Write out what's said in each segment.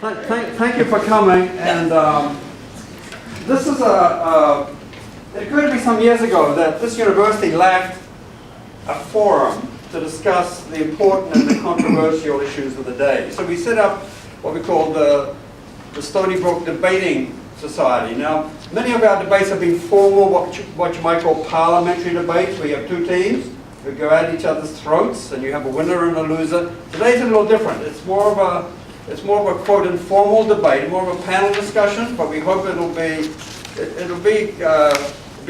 Thank you for coming. And this is it occurred to me some years ago that this university lacked a forum to discuss the important and the controversial issues of the day. So we set up what we call the Stony Brook Debating Society. Now, many of our debates have been formal, what you might call parliamentary debates, where you have two teams who go at each other's throats, and you have a winner and a loser. Today's a little different. It's more of a quote informal debate, more of a panel discussion, but we hope it'll be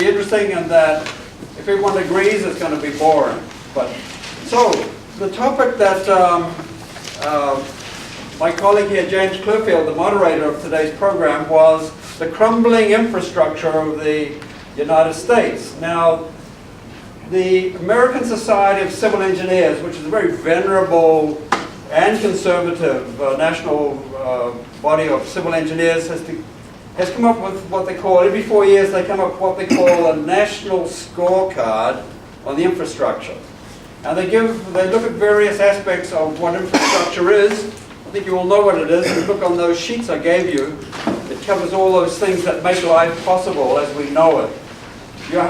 interesting, and that if everyone agrees, it's going to be boring. But so the topic that my colleague here, James Klurfeld, the moderator of today's program, was the crumbling infrastructure of the United States. Now, the American Society of Civil Engineers, which is a very venerable and conservative national body of civil engineers, has come up with what they call, every 4 years they come up with what they call a national scorecard on the infrastructure. And they look at various aspects of what infrastructure is. I think you all know what it is. If you look on those sheets I gave you, it covers all those things that make life possible as we know it.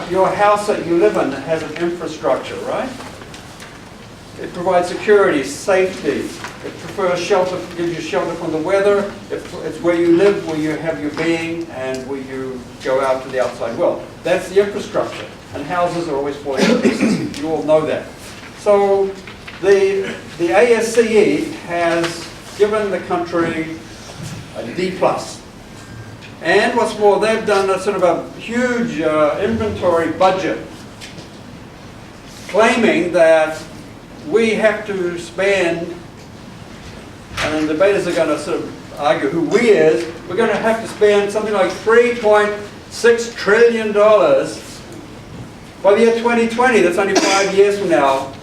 Your house that you live in has an infrastructure, right? It provides security, safety. It prefers shelter, gives you shelter from the weather. It's where you live, where you have your being, and where you go out to the outside world. That's the infrastructure. And houses are always falling to pieces. You all know that. So the ASCE has given the country a D+. And what's more, they've done a sort of a huge inventory budget, claiming that we have to spend, and the debaters are going to sort of argue who we is, we're going to have to spend something like $3.6 trillion by the year 2020, that's only 5 years from now,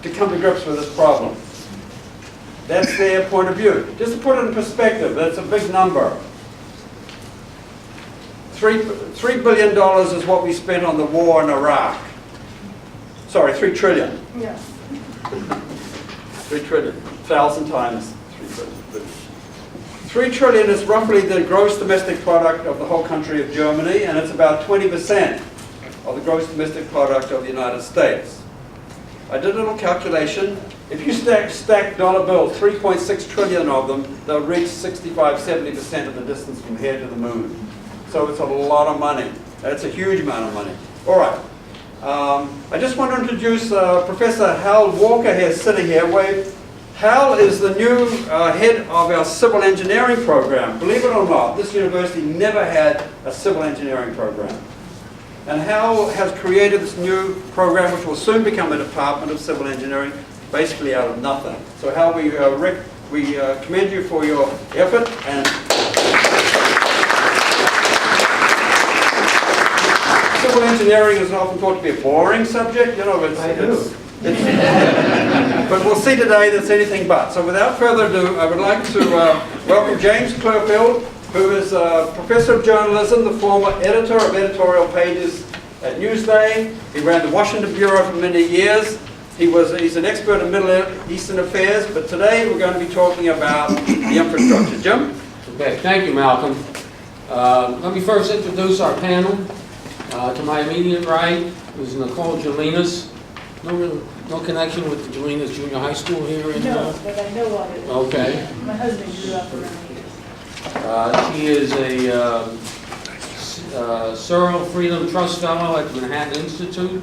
to come to grips with this problem. That's their point of view. Just to put it in perspective, that's a big number. $3 billion is what we spent on the war in Iraq. Sorry, 3 trillion. Yeah. 3 trillion, 1,000 times 3 trillion. 3 trillion is roughly the gross domestic product of the whole country of Germany, and it's about 20% of the gross domestic product of the United States. I did a little calculation. If you stack dollar bills, 3.6 trillion of them, they'll reach 65–70% of the distance from here to the moon. So it's a lot of money. That's a huge amount of money. All right. I just want to introduce Professor Hal Walker here, sitting here. Hal is the new head of our civil engineering program. Believe it or not, this university never had a civil engineering program. And Hal has created this new program, which will soon become a Department of Civil Engineering, basically out of nothing. So Hal, we commend you for your effort. And civil engineering is often thought to be a boring subject. You know, but we'll see today that's anything but. So without further ado, I would like to welcome James Klurfeld, who is a professor of journalism, the former editor of editorial pages at Newsday. He ran the Washington Bureau for many years. He's an expert in Middle Eastern affairs, but today we're going to be talking about the infrastructure. Jim? Okay, thank you, Malcolm. Let me first introduce our panel. To my immediate right is Nicole Gelinas. No connection with the Gelinas Junior High School here in No, but I know of it. Okay. My husband grew up around here. She is a Searle Freedom Trust Fellow at the Manhattan Institute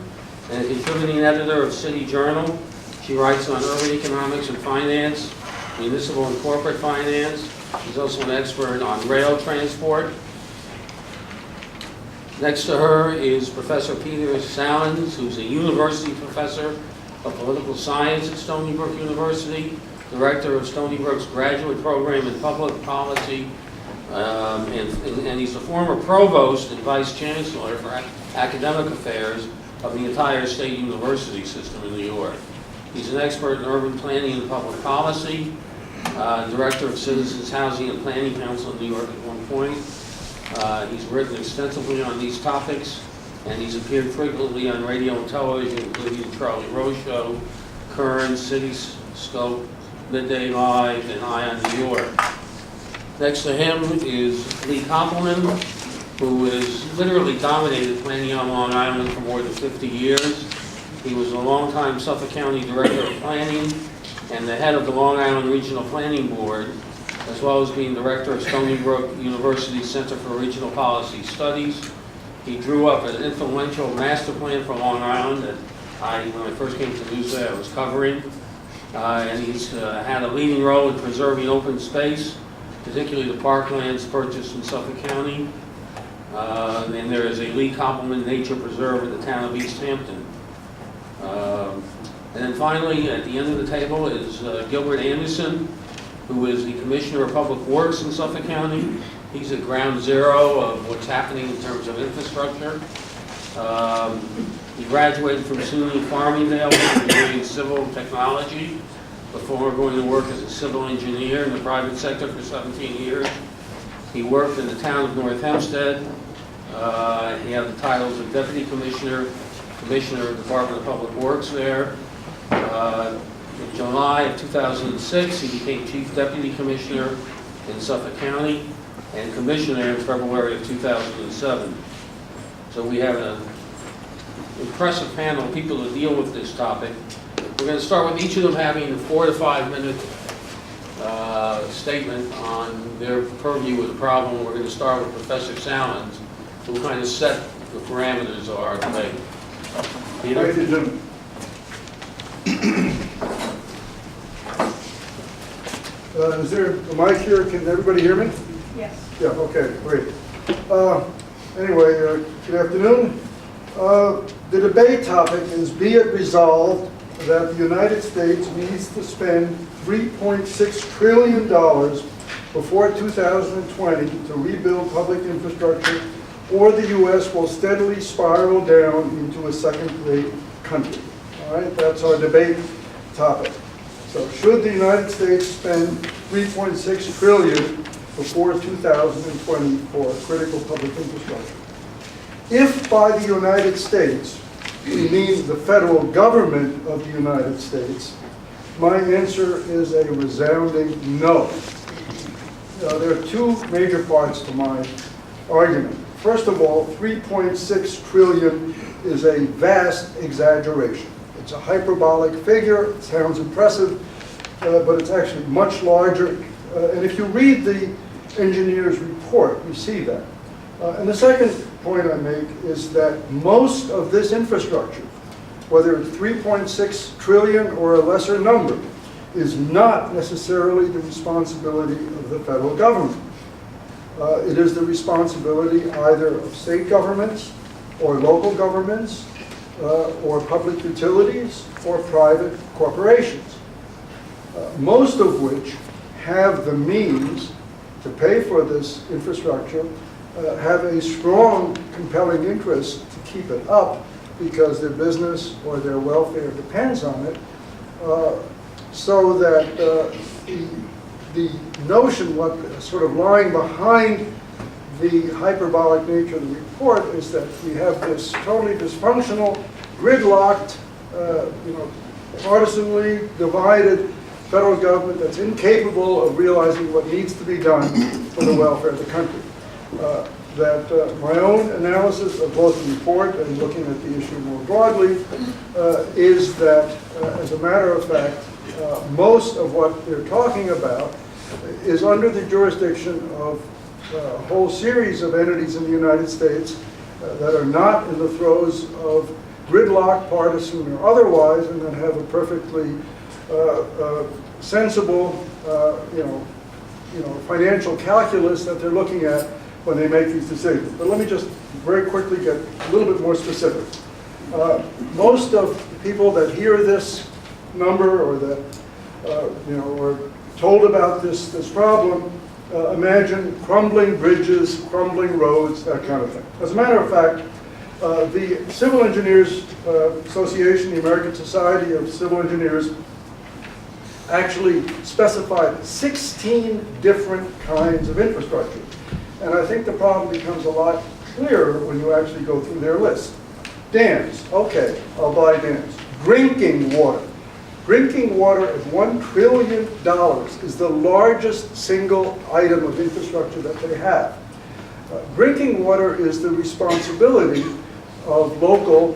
and a contributing editor of City Journal. She writes on urban economics and finance, municipal and corporate finance. She's also an expert on rail transport. Next to her is Professor Peter Salins, who's a university professor of political science at Stony Brook University, director of Stony Brook's graduate program in public policy, and he's the former provost and vice chancellor for academic affairs of the entire state university system in New York. He's an expert in urban planning and public policy, director of Citizens Housing and Planning Council in New York at one point. He's written extensively on these topics, and he's appeared frequently on radio and television, including The Charlie Rose Show, Current, City Scope, Midday Live, and Eye on New York. Next to him is Lee Koppelman, who has literally dominated planning on Long Island for more than 50 years. He was a longtime Suffolk County Director of Planning and the head of the Long Island Regional Planning Board, as well as being Director of Stony Brook University Center for Regional Policy Studies. He drew up an influential master plan for Long Island that when I first came to Noosa, I was covering. And he's had a leading role in preserving open space, particularly the parklands purchased in Suffolk County. And there is a Lee Koppelman Nature Preserve in the town of East Hampton. And then finally, at the end of the table is Gilbert Anderson, who is the Commissioner of Public Works in Suffolk County. He's at ground zero of what's happening in terms of infrastructure. He graduated from SUNY Farmingdale with a degree in civil technology before going to work as a civil engineer in the private sector for 17 years. He worked in the town of North Hempstead. He had the titles of Deputy Commissioner, Commissioner of the Department of Public Works there. In July of 2006, he became Chief Deputy Commissioner in Suffolk County and Commissioner in February of 2007. So we have an impressive panel of people to deal with this topic. We're going to start with each of them having a 4 to 5 minute statement on their purview of the problem. We're going to start with Professor Salins, who will kind of set the parameters of our debate. Peter? Ladies and gentlemen. Is there a mic here? Can everybody hear me? Yes. Yeah, okay, great. Anyway, good afternoon. The debate topic is, be it resolved that the United States needs to spend $3.6 trillion before 2020 to rebuild public infrastructure, or the U.S. will steadily spiral down into a second-rate country. All right, that's our debate topic. So should the United States spend $3.6 trillion before 2020 for critical public infrastructure? If by the United States we mean the federal government of the United States, my answer is a resounding no. There are two major parts to my argument. First of all, 3.6 trillion is a vast exaggeration. It's a hyperbolic figure. It sounds impressive, but it's actually much larger. And if you read the engineer's report, you see that. And the second point I make is that most of this infrastructure, whether it's 3.6 trillion or a lesser number, is not necessarily the responsibility of the federal government. It is the responsibility either of state governments or local governments or public utilities or private corporations, most of which have the means to pay for this infrastructure, have a strong, compelling interest to keep it up because their business or their welfare depends on it, so that the notion, what sort of lying behind the hyperbolic nature of the report is that we have this totally dysfunctional, gridlocked, partisanly divided federal government that's incapable of realizing what needs to be done for the welfare of the country. My own analysis of both the report and looking at the issue more broadly is that, as a matter of fact, most of what they're talking about is under the jurisdiction of a whole series of entities in the United States that are not in the throes of gridlock, partisan or otherwise, and that have a perfectly sensible, financial calculus that they're looking at when they make these decisions. But let me just very quickly get a little bit more specific. Most of the people that hear this number or that are told about this problem imagine crumbling bridges, crumbling roads, that kind of thing. As a matter of fact, the Civil Engineers Association, the American Society of Civil Engineers, actually specified 16 different kinds of infrastructure. And I think the problem becomes a lot clearer when you actually go through their list. Dams, okay, I'll buy dams. Drinking water, Drinking water at $1 trillion is the largest single item of infrastructure that they have. Drinking water is the responsibility of local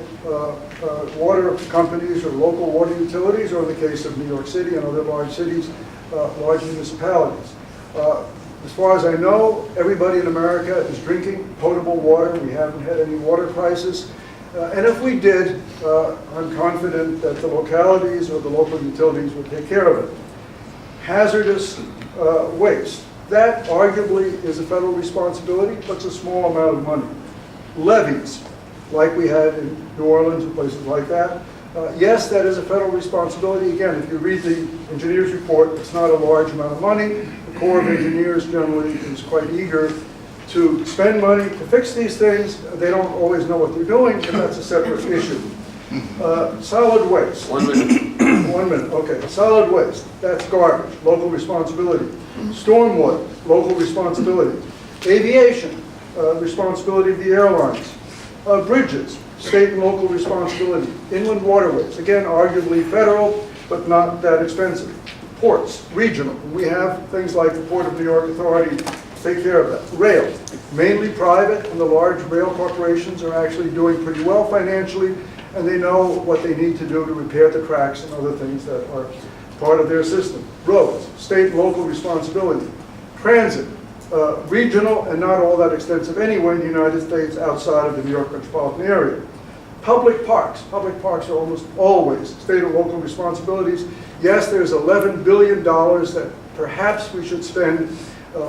water companies or local water utilities, or in the case of New York City and other large cities, large municipalities. As far as I know, everybody in America is drinking potable water. We haven't had any water crisis. And if we did, I'm confident that the localities or the local utilities would take care of it. Hazardous waste. That arguably is a federal responsibility, but it's a small amount of money. Levies, like we had in New Orleans and places like that. Yes, that is a federal responsibility. Again, if you read the engineer's report, it's not a large amount of money. The Corps of Engineers generally is quite eager to spend money to fix these things. They don't always know what they're doing, and that's a separate issue. Solid waste. 1 minute. 1 minute, okay. Solid waste, that's garbage, local responsibility. Stormwater, local responsibility. Aviation, responsibility of the airlines. Bridges, state and local responsibility. Inland waterways, again, arguably federal, but not that expensive. Ports, regional. We have things like the Port of New York Authority take care of that. Rail, mainly private, and the large rail corporations are actually doing pretty well financially, and they know what they need to do to repair the cracks and other things that are part of their system. Roads, state and local responsibility. Transit, regional and not all that extensive anywhere in the United States outside of the New York metropolitan area. Public parks are almost always state or local responsibilities. Yes, there's $11 billion that perhaps we should spend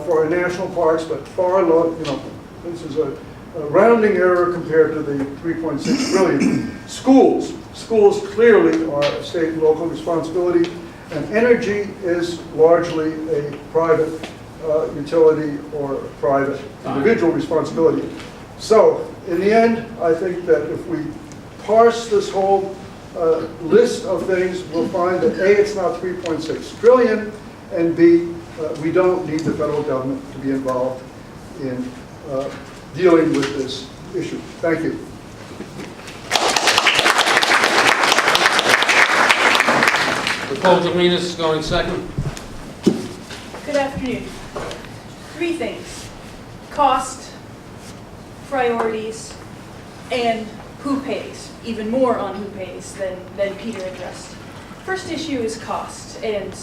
for our national parks, but far low, this is a rounding error compared to the 3.6 trillion. Schools clearly are a state and local responsibility, and energy is largely a private utility or private individual responsibility. So, in the end, I think that if we parse this whole list of things, we'll find that A, it's not 3.6 trillion, and B, we don't need the federal government to be involved in dealing with this issue. Thank you. Nicole Gelinas is going second. Good afternoon. 3 things: cost, priorities, and who pays. Even more on who pays than Peter addressed. First issue is cost, and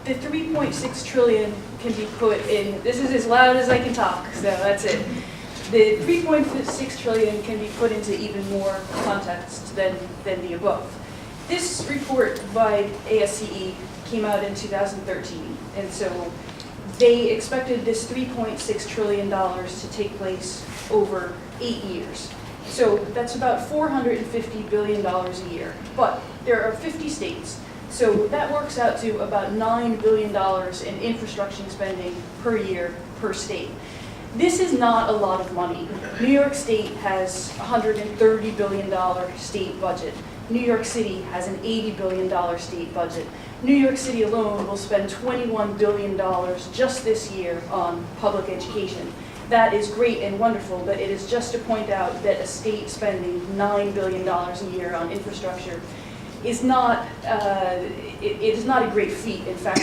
the 3.6 trillion can be put in, this is as loud as I can talk, so that's it. The 3.6 trillion can be put into even more context than the above. This report by ASCE came out in 2013, and so they expected this $3.6 trillion to take place over 8 years. So that's about $450 billion a year. But there are 50 states, so that works out to about $9 billion in infrastructure spending per year per state. This is not a lot of money. New York State has a $130 billion state budget. New York City has an $80 billion state budget. New York City alone will spend $21 billion just this year on public education. That is great and wonderful, but it is just to point out that a state spending $9 billion a year on infrastructure is not, it is not a great feat. In fact,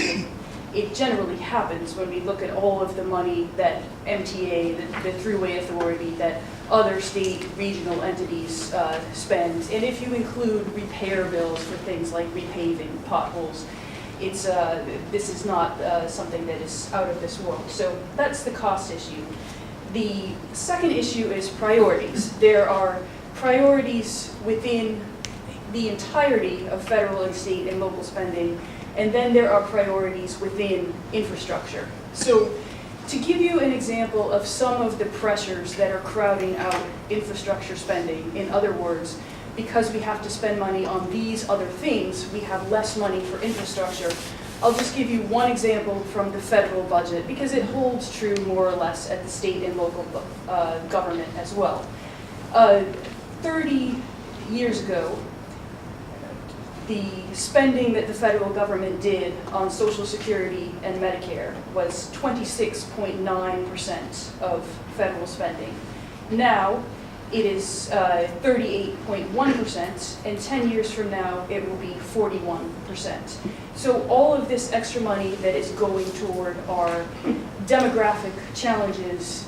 it generally happens when we look at all of the money that MTA, the Thruway Authority, that other state regional entities spend. And if you include repair bills for things like repaving, potholes, it's, this is not something that is out of this world. So that's the cost issue. The second issue is priorities. There are priorities within the entirety of federal and state and local spending, and then there are priorities within infrastructure. So to give you an example of some of the pressures that are crowding out infrastructure spending, in other words, because we have to spend money on these other things, we have less money for infrastructure. I'll just give you one example from the federal budget, because it holds true more or less at the state and local government as well. 30 years ago, the spending that the federal government did on Social Security and Medicare was 26.9% of federal spending. Now, it is 38.1%, and 10 years from now, it will be 41%. So all of this extra money that is going toward our demographic challenges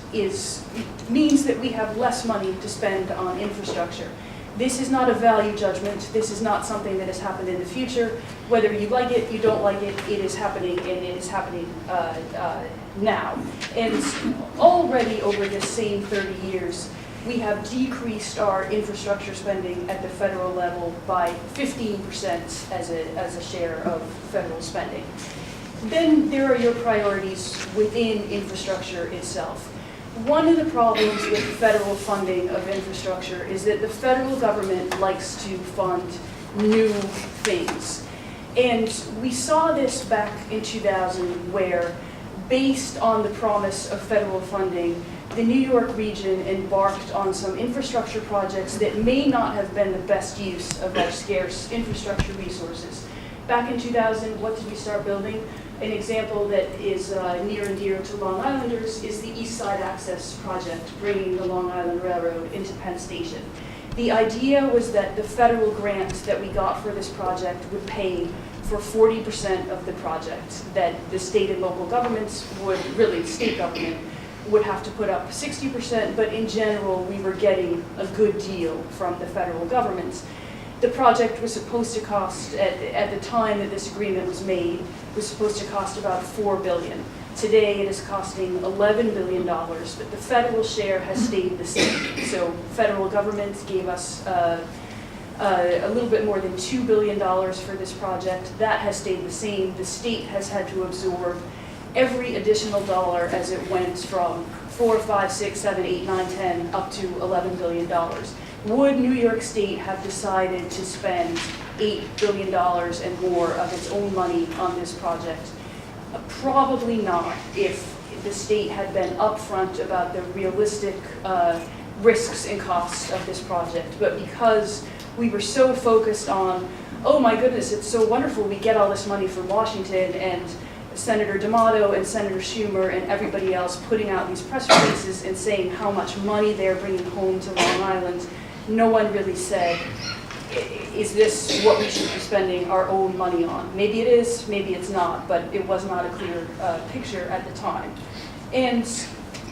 means that we have less money to spend on infrastructure. This is not a value judgment. This is not something that has happened in the future. Whether you like it, you don't like it, it is happening, and it is happening now. And already over this same 30 years, we have decreased our infrastructure spending at the federal level by 15% as a share of federal spending. Then there are your priorities within infrastructure itself. One of the problems with federal funding of infrastructure is that the federal government likes to fund new things. And we saw this back in 2000 where, based on the promise of federal funding, the New York region embarked on some infrastructure projects that may not have been the best use of our scarce infrastructure resources. Back in 2000, what did we start building? An example that is near and dear to Long Islanders is the East Side Access Project, bringing the Long Island Railroad into Penn Station. The idea was that the federal grant that we got for this project would pay for 40% of the project, that the state and local governments would, really the state government, would have to put up 60%, but in general, we were getting a good deal from the federal government. The project was supposed to cost, at the time that this agreement was made, was supposed to cost about $4 billion. Today, it is costing $11 billion, but the federal share has stayed the same. So federal government gave us a little bit more than $2 billion for this project. That has stayed the same. The state has had to absorb every additional dollar as it went from 4, 5, 6, 7, 8, 9, 10, up to $11 billion. Would New York State have decided to spend $8 billion and more of its own money on this project? Probably not, if the state had been upfront about the realistic risks and costs of this project. But because we were so focused on, oh my goodness, it's so wonderful, we get all this money from Washington, and Senator D'Amato and Senator Schumer and everybody else putting out these press releases and saying how much money they're bringing home to Long Island, no one really said, is this what we should be spending our own money on? Maybe it is, maybe it's not, but it was not a clear picture at the time. And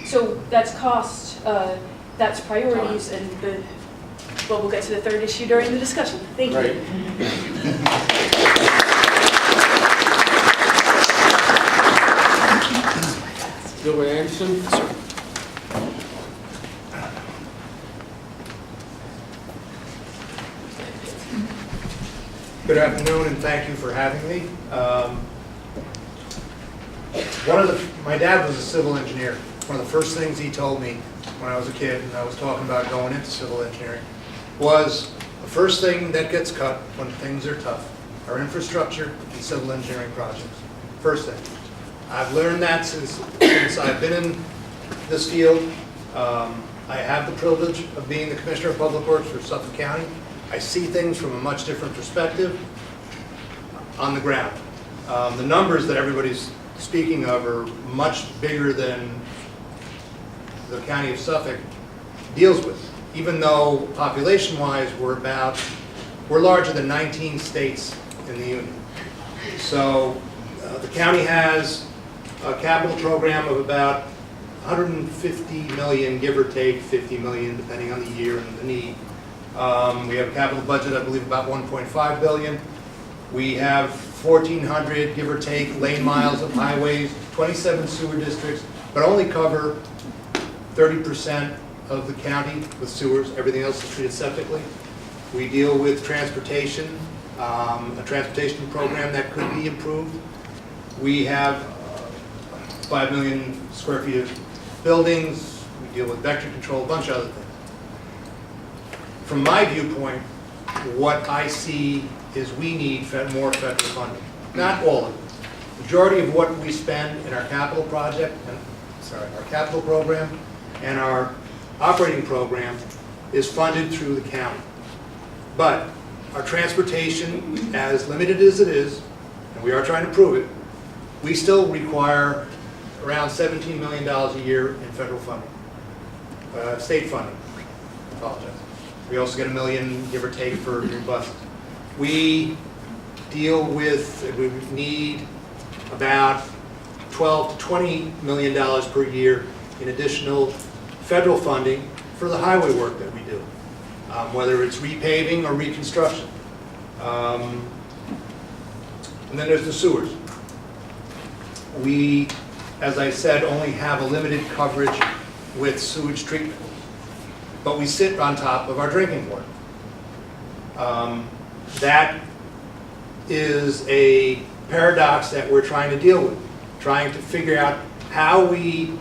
so that's cost, that's priorities, and well, we'll get to the third issue during the discussion. Thank you. Gilbert Anderson. Good afternoon, and thank you for having me. My dad was a civil engineer. One of the first things he told me when I was a kid, and I was talking about going into civil engineering, was the first thing that gets cut when things are tough are infrastructure and civil engineering projects. First thing. I've learned that since I've been in this field. I have the privilege of being the Commissioner of Public Works for Suffolk County. I see things from a much different perspective on the ground. The numbers that everybody's speaking of are much bigger than the County of Suffolk deals with, even though population-wise we're larger than 19 states in the Union. So the county has a capital program of about 150 million, give or take 50 million, depending on the year and the need. We have a capital budget, I believe, about 1.5 billion. We have 1,400, give or take, lane miles of highways, 27 sewer districts, but only cover 30% of the county with sewers. Everything else is treated septically. We deal with transportation, a transportation program that could be improved. We have 5 million square feet of buildings. We deal with vector control, a bunch of other things. From my viewpoint, what I see is we need more federal funding. Not all of it. The majority of what we spend in our capital project, our capital program and our operating program is funded through the county. But our transportation, as limited as it is, and we are trying to prove it, we still require around $17 million a year in federal funding, state funding. Apologize. We also get $1 million, give or take, for new buses. We deal with, we need about $12 to $20 million per year in additional federal funding for the highway work that we do, whether it's repaving or reconstruction. And then there's the sewers. We, as I said, only have a limited coverage with sewage treatment, but we sit on top of our drinking water. That is a paradox that we're trying to deal with, trying to figure out how we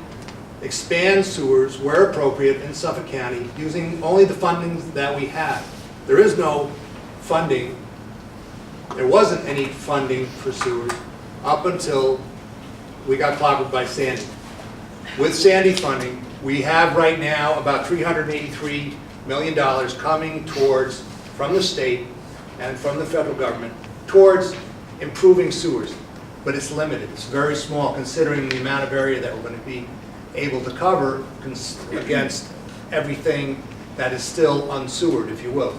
expand sewers where appropriate in Suffolk County using only the funding that we have. There is no funding, there wasn't any funding for sewers up until we got clobbered by Sandy. With Sandy funding, we have right now about $383 million coming towards, from the state and from the federal government, towards improving sewers. But it's limited, it's very small considering the amount of area that we're going to be able to cover against everything that is still unsewered, if you will.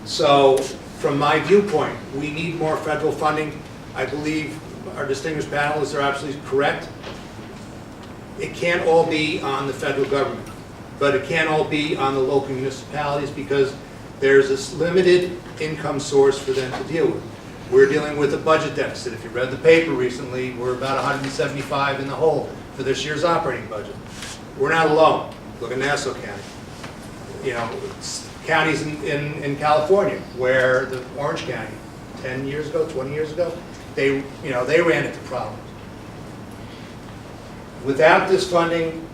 So, from my viewpoint, we need more federal funding. I believe our distinguished panelists are absolutely correct. It can't all be on the federal government, but it can't all be on the local municipalities because there's this limited income source for them to deal with. We're dealing with a budget deficit. If you read the paper recently, we're about 175 in the hole for this year's operating budget. We're not alone. Look at Nassau County. You know, counties in California where the Orange County, 10 years ago, 20 years ago, they ran into problems. Without this funding,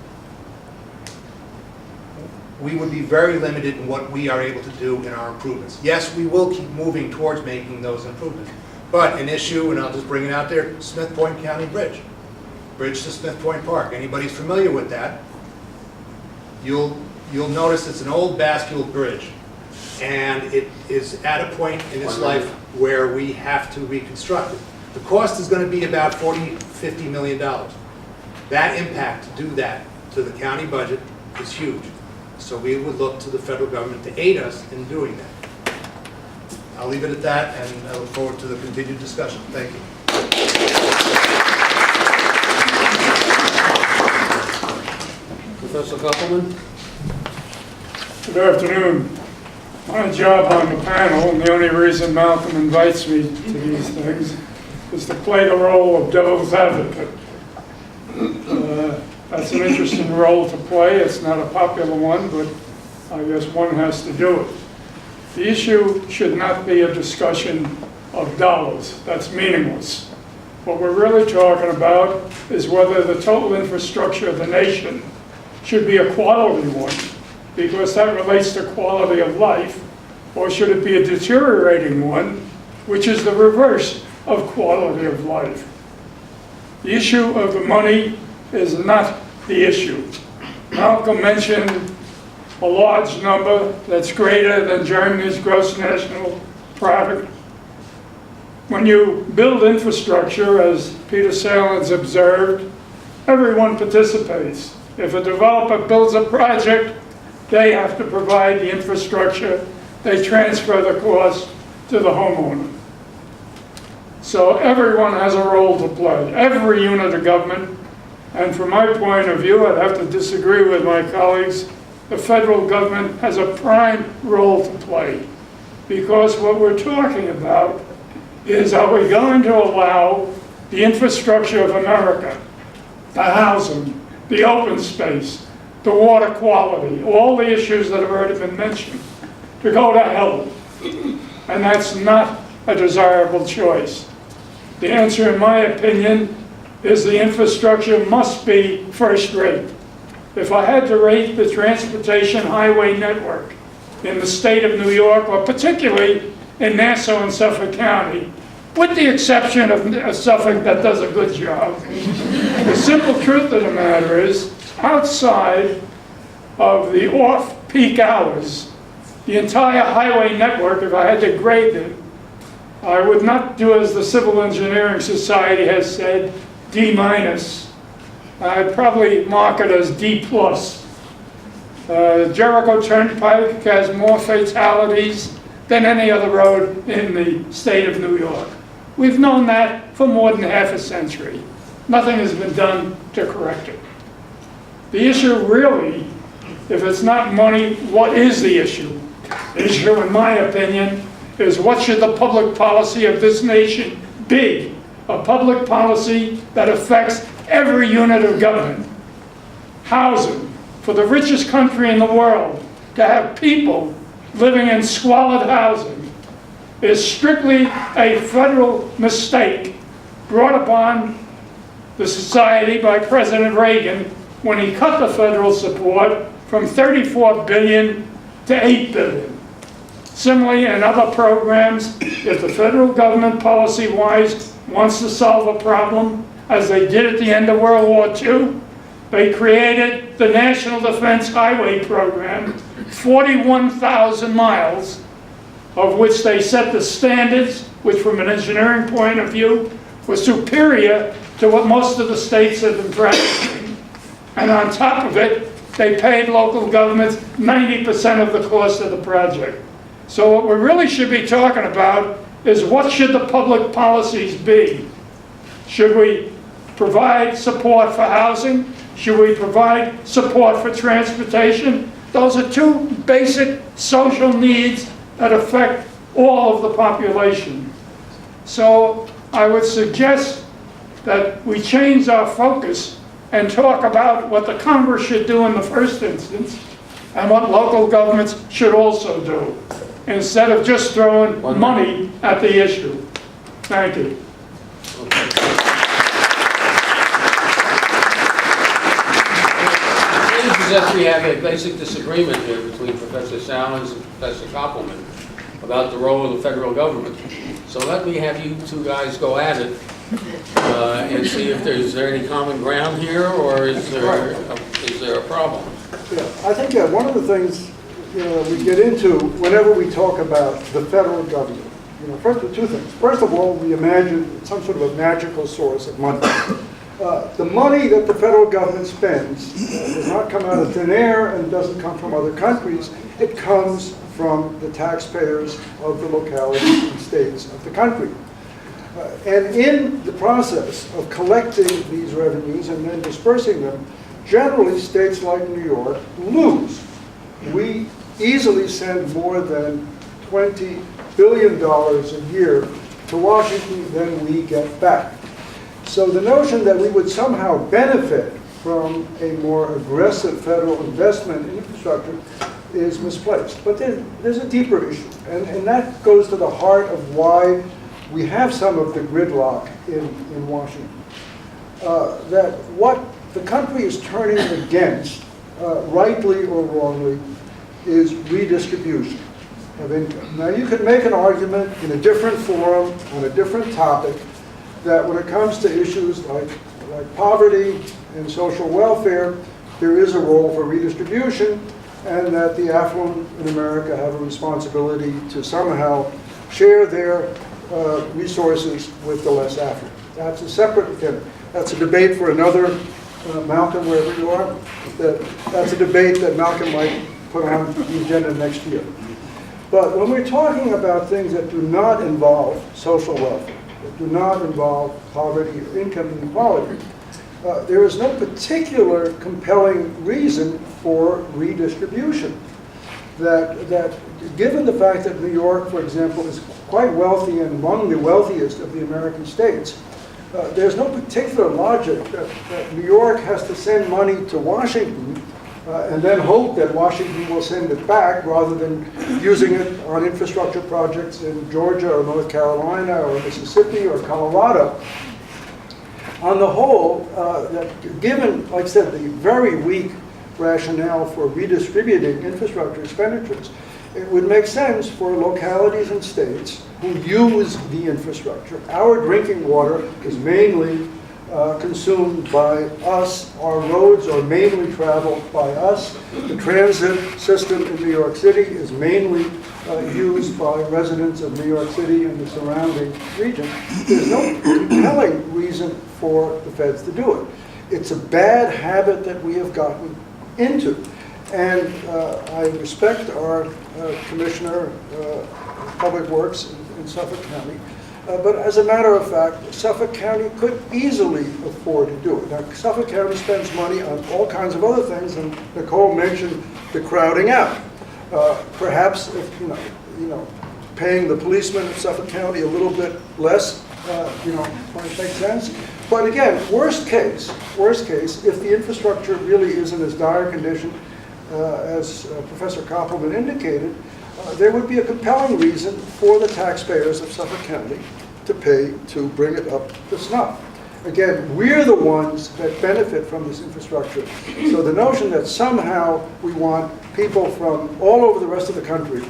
we would be very limited in what we are able to do in our improvements. Yes, we will keep moving towards making those improvements. But an issue, and I'll just bring it out there, Smith Point County Bridge. Bridge to Smith Point Park. Anybody's familiar with that, you'll notice it's an old bascule bridge. And it is at a point in its life where we have to reconstruct it. The cost is going to be about $40, $50 million. That impact to do that to the county budget is huge. So we would look to the federal government to aid us in doing that. I'll leave it at that, and I look forward to the continued discussion. Thank you. Professor Koppelman? Good afternoon. My job on the panel, and the only reason Malcolm invites me to these things, is to play the role of devil's advocate. That's an interesting role to play. It's not a popular one, but I guess one has to do it. The issue should not be a discussion of dollars. That's meaningless. What we're really talking about is whether the total infrastructure of the nation should be a quality one, because that relates to quality of life, or should it be a deteriorating one, which is the reverse of quality of life. The issue of the money is not the issue. Malcolm mentioned a large number that's greater than Germany's gross national product. When you build infrastructure, as Peter Salins observed, everyone participates. If a developer builds a project, they have to provide the infrastructure. They transfer the cost to the homeowner. So everyone has a role to play, every unit of government. And from my point of view, I'd have to disagree with my colleagues, the federal government has a prime role to play. Because what we're talking about is, are we going to allow the infrastructure of America, the housing, the open space, the water quality, all the issues that have already been mentioned, to go to hell? And that's not a desirable choice. The answer, in my opinion, is the infrastructure must be first rate. If I had to rate the transportation highway network in the state of New York, or particularly in Nassau and Suffolk County, with the exception of Suffolk that does a good job, the simple truth of the matter is, outside of the off-peak hours, the entire highway network, if I had to grade it, I would not do as the Civil Engineering Society has said, D-. I'd probably mark it as D+. Jericho Turnpike has more fatalities than any other road in the state of New York. We've known that for more than half a century. Nothing has been done to correct it. The issue really, if it's not money, what is the issue? The issue, in my opinion, is what should the public policy of this nation be? A public policy that affects every unit of government. Housing, for the richest country in the world, to have people living in squalid housing is strictly a federal mistake brought upon the society by President Reagan when he cut the federal support from $34 billion to $8 billion. Similarly, in other programs, if the federal government policy-wise wants to solve a problem, as they did at the end of World War II, they created the National Defense Highway Program, 41,000 miles, of which they set the standards, which from an engineering point of view, was superior to what most of the states have been practicing. And on top of it, they paid local governments 90% of the cost of the project. So what we really should be talking about is what should the public policies be? Should we provide support for housing? Should we provide support for transportation? Those are two basic social needs that affect all of the population. So I would suggest that we change our focus and talk about what the Congress should do in the first instance and what local governments should also do, instead of just throwing money at the issue. Thank you. That we have a basic disagreement here between Professor Salmons and Professor Koppelman about the role of the federal government. So let me have you two guys go at it and see if is there any common ground here, or is there a problem? Yeah, I think one of the things we get into whenever we talk about the federal government, first of two things. First of all, we imagine some sort of a magical source of money. The money that the federal government spends does not come out of thin air and doesn't come from other countries. It comes from the taxpayers of the localities and states of the country. And in the process of collecting these revenues and then dispersing them, generally states like New York lose. We easily send more than $20 billion a year to Washington than we get back. So the notion that we would somehow benefit from a more aggressive federal investment in infrastructure is misplaced. But there's a deeper issue, and that goes to the heart of why we have some of the gridlock in Washington. That what the country is turning against, rightly or wrongly, is redistribution of income. Now you could make an argument in a different forum, on a different topic, that when it comes to issues like poverty and social welfare, there is a role for redistribution, and that the affluent in America have a responsibility to somehow share their resources with the less affluent. That's a separate thing. That's a debate for another, Malcolm, wherever you are. That's a debate that Malcolm might put on the agenda next year. But when we're talking about things that do not involve social welfare, that do not involve poverty or income inequality, there is no particular compelling reason for redistribution. That given the fact that New York, for example, is quite wealthy and among the wealthiest of the American states, there's no particular logic that New York has to send money to Washington and then hope that Washington will send it back rather than using it on infrastructure projects in Georgia or North Carolina or Mississippi or Colorado. On the whole, that given, like I said, the very weak rationale for redistributing infrastructure expenditures, it would make sense for localities and states who use the infrastructure. Our drinking water is mainly consumed by us. Our roads are mainly traveled by us. The transit system in New York City is mainly used by residents of New York City and the surrounding region. There's no compelling reason for the feds to do it. It's a bad habit that we have gotten into. And I respect our Commissioner of Public Works in Suffolk County. But as a matter of fact, Suffolk County could easily afford to do it. Now, Suffolk County spends money on all kinds of other things, and Nicole mentioned the crowding out. Perhaps, if, you know, paying the policemen of Suffolk County a little bit less, might make sense. But again, worst case, if the infrastructure really is in as dire condition as Professor Koppelman indicated, there would be a compelling reason for the taxpayers of Suffolk County to pay to bring it up to snuff. Again, we're the ones that benefit from this infrastructure. So the notion that somehow we want people from all over the rest of the country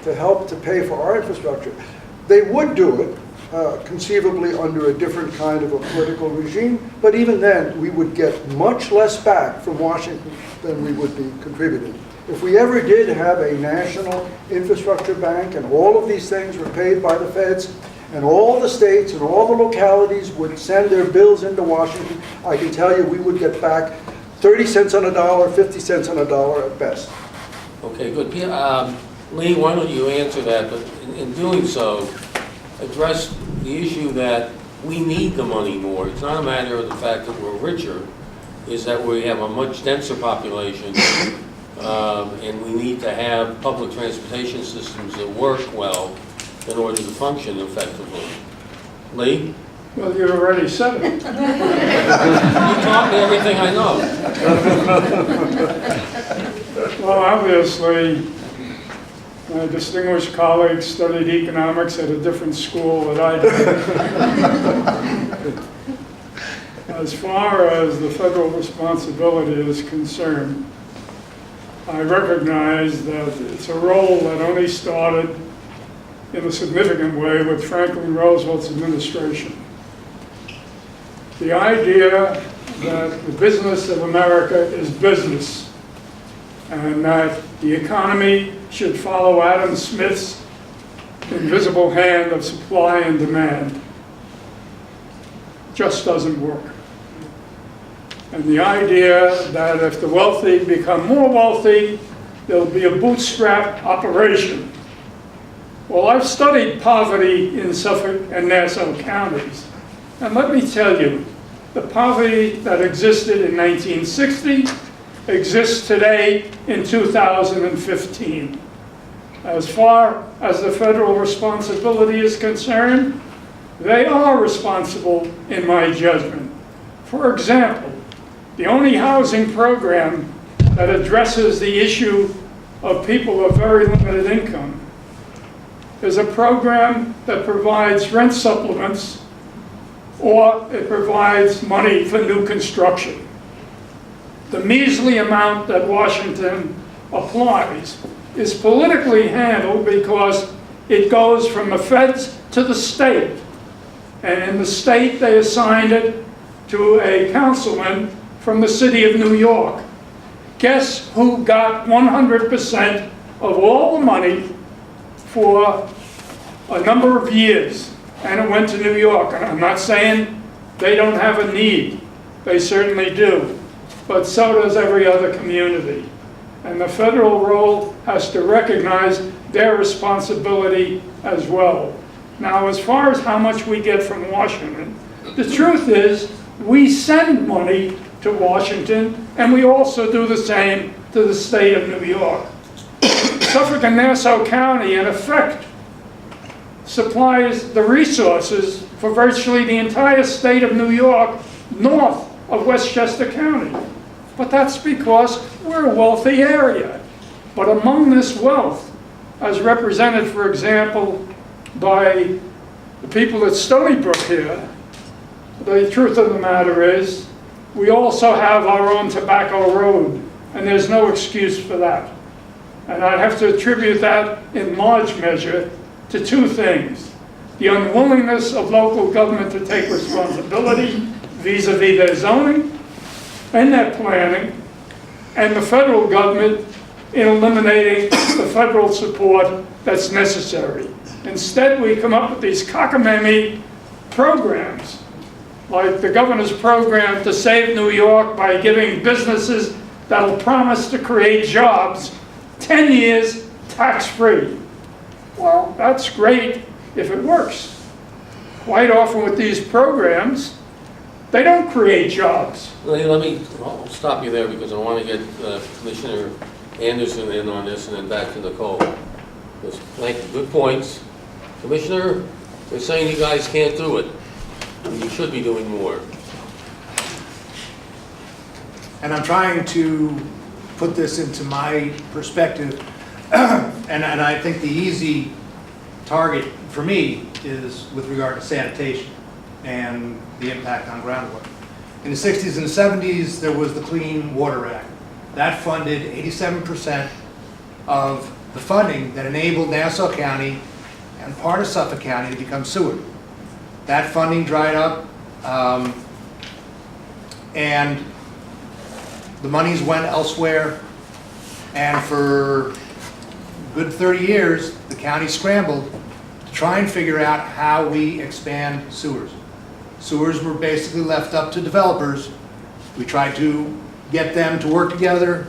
to help to pay for our infrastructure, they would do it, conceivably under a different kind of a political regime, but even then we would get much less back from Washington than we would be contributing. If we ever did have a national infrastructure bank and all of these things were paid by the feds and all the states and all the localities would send their bills into Washington, I can tell you we would get back 30 cents on a dollar, 50 cents on a dollar at best. Okay, good. Lee, why don't you answer that, but in doing so, address the issue that we need the money more. It's not a matter of the fact that we're richer, is that we have a much denser population, and we need to have public transportation systems that work well in order to function effectively. Lee? Well, you already said it. You taught me everything I know. Well, obviously, my distinguished colleague studied economics at a different school that I did. As far as the federal responsibility is concerned, I recognize that it's a role that only started in a significant way with Franklin Roosevelt's administration. The idea that the business of America is business, and that the economy should follow Adam Smith's invisible hand of supply and demand just doesn't work. And the idea that if the wealthy become more wealthy, there'll be a bootstrap operation. Well, I've studied poverty in Suffolk and Nassau counties, and let me tell you, the poverty that existed in 1960 exists today in 2015. As far as the federal responsibility is concerned, they are responsible in my judgment. For example, the only housing program that addresses the issue of people of very limited income is a program that provides rent supplements, or it provides money for new construction. The measly amount that Washington applies is politically handled because it goes from the feds to the state. And in the state, they assigned it to a councilman from the city of New York. Guess who got 100% of all the money for a number of years? And it went to New York. And I'm not saying they don't have a need. They certainly do. But so does every other community. And the federal role has to recognize their responsibility as well. Now, as far as how much we get from Washington, the truth is we send money to Washington, and we also do the same to the state of New York. Suffolk and Nassau County, in effect, supplies the resources for virtually the entire state of New York north of Westchester County. But that's because we're a wealthy area. But among this wealth, as represented, for example, by the people at Stony Brook here, the truth of the matter is we also have our own Tobacco Road, and there's no excuse for that. And I'd have to attribute that in large measure to two things: the unwillingness of local government to take responsibility vis-a-vis their zoning and their planning, and the federal government in eliminating the federal support that's necessary. Instead, we come up with these cockamamie programs, like the governor's program to save New York by giving businesses that'll promise to create jobs, 10 years tax-free. Well, that's great if it works. Quite often with these programs, they don't create jobs. I'll stop you there because I want to get Commissioner Anderson in on this and then back to Nicole. Thank you, good points. Commissioner, they're saying you guys can't do it. You should be doing more. And I'm trying to put this into my perspective, and I think the easy target for me is with regard to sanitation and the impact on groundwater. In the 60s and 70s, there was the Clean Water Act. That funded 87% of the funding that enabled Nassau County and part of Suffolk County to become sewer. That funding dried up, and the monies went elsewhere, and for a good 30 years, the county scrambled to try and figure out how we expand sewers. Sewers were basically left up to developers. We tried to get them to work together.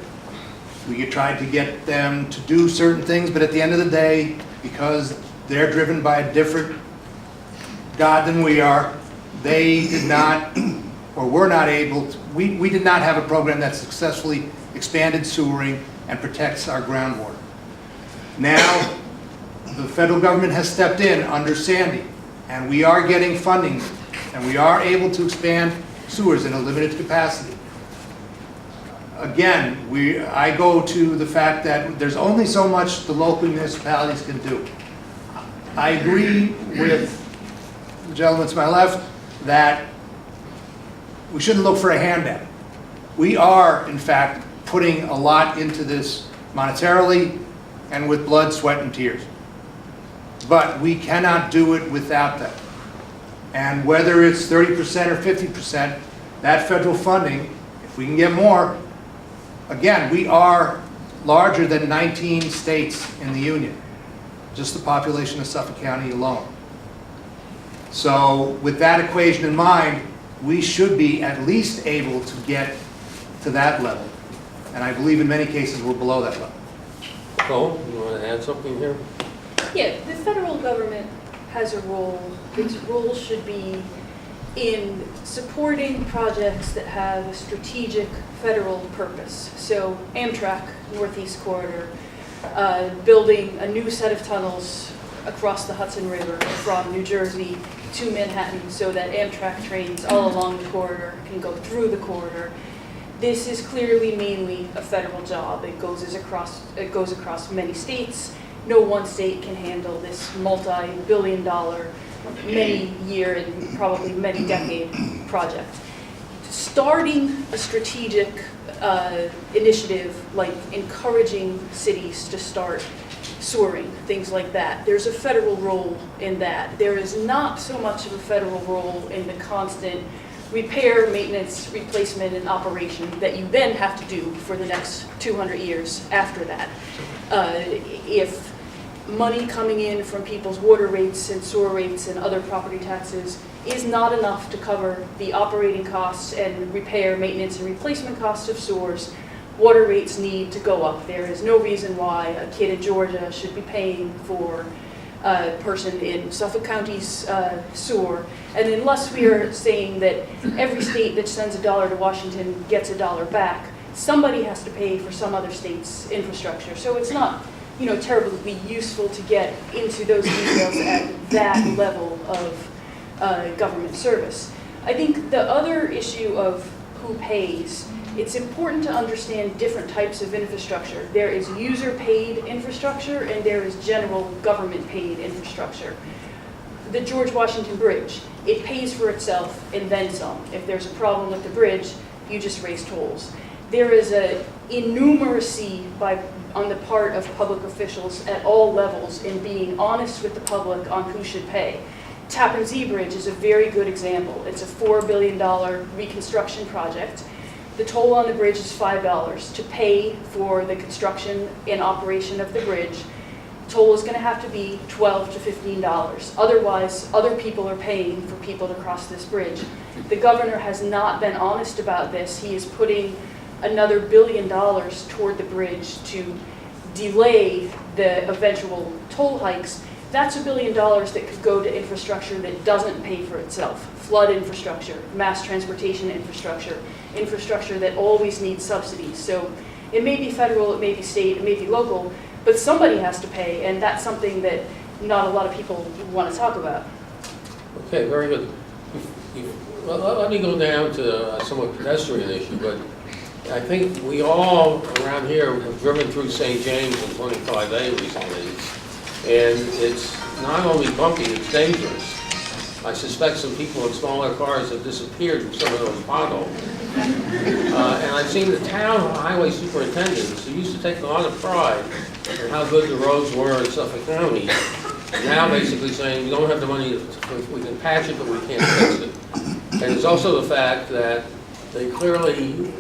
We tried to get them to do certain things, but at the end of the day, because they're driven by a different God than we are, they did not, or were not able to, we did not have a program that successfully expanded sewering and protects our groundwater. Now, the federal government has stepped in under Sandy, and we are getting funding, and we are able to expand sewers in a limited capacity. Again, I go to the fact that there's only so much the local municipalities can do. I agree with the gentleman to my left that we shouldn't look for a handout. We are, in fact, putting a lot into this monetarily and with blood, sweat, and tears. But we cannot do it without that. And whether it's 30% or 50%, that federal funding, if we can get more, again, we are larger than 19 states in the Union, just the population of Suffolk County alone. So with that equation in mind, we should be at least able to get to that level. And I believe in many cases we're below that level. Nicole, you want to add something here? Yeah, the federal government has a role. Its role should be in supporting projects that have a strategic federal purpose. So Amtrak, Northeast Corridor, building a new set of tunnels across the Hudson River from New Jersey to Manhattan so that Amtrak trains all along the corridor can go through the corridor. This is clearly mainly a federal job. It goes across many states. No one state can handle this multi-billion-dollar, many-year and probably many-decade project. Starting a strategic initiative like encouraging cities to start sewering, things like that, there's a federal role in that. There is not so much of a federal role in the constant repair, maintenance, replacement, and operation that you then have to do for the next 200 years after that. If money coming in from people's water rates and sewer rates and other property taxes is not enough to cover the operating costs and repair, maintenance, and replacement costs of sewers, water rates need to go up. There is no reason why a kid in Georgia should be paying for a person in Suffolk County's sewer. And unless we are saying that every state that sends $1 to Washington gets $1 back, somebody has to pay for some other state's infrastructure. So it's not, terribly useful to get into those details at that level of government service. I think the other issue of who pays, it's important to understand different types of infrastructure. There is user-paid infrastructure and there is general government-paid infrastructure. The George Washington Bridge, it pays for itself and then some. If there's a problem with the bridge, you just raise tolls. There is an innumeracy on the part of public officials at all levels in being honest with the public on who should pay. Tappan Zee Bridge is a very good example. It's a $4 billion reconstruction project. The toll on the bridge is $5. To pay for the construction and operation of the bridge, toll is going to have to be $12 to $15. Otherwise, other people are paying for people to cross this bridge. The governor has not been honest about this. He is putting another $1 billion toward the bridge to delay the eventual toll hikes, that's $1 billion that could go to infrastructure that doesn't pay for itself. Flood infrastructure, mass transportation infrastructure, infrastructure that always needs subsidies. So it may be federal, it may be state, it may be local, but somebody has to pay, and that's something that not a lot of people want to talk about. Okay, very good. Well, let me go down to a somewhat pedestrian issue, but I think we all around here have driven through St. James on 25A recently, and it's not only bumpy, it's dangerous. I suspect some people in smaller cars have disappeared from some of those potholes. And I've seen the town highway superintendents who used to take a lot of pride in how good the roads were in Suffolk County, now basically saying we don't have the money, we can patch it, but we can't fix it. And it's also the fact that they clearly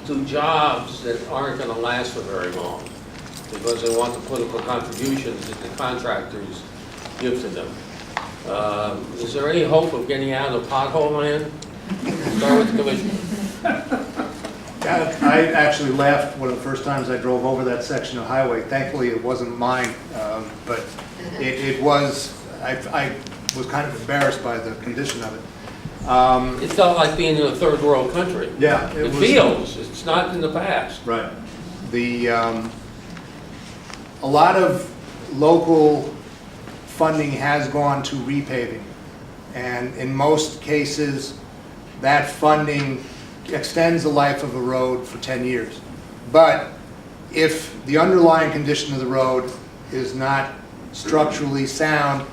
do jobs that aren't going to last for very long because they want the political contributions that the contractors give to them. Is there any hope of getting out of pothole land? Start with the commissioner. I actually laughed one of the first times I drove over that section of highway. Thankfully, it wasn't mine, but it was, I was kind of embarrassed by the condition of it. It felt like being in a third world country. Yeah. It feels. It's not in the past. Right. A lot of local funding has gone to repaving, and in most cases, that funding extends the life of a road for 10 years. But if the underlying condition of the road is not structurally sound,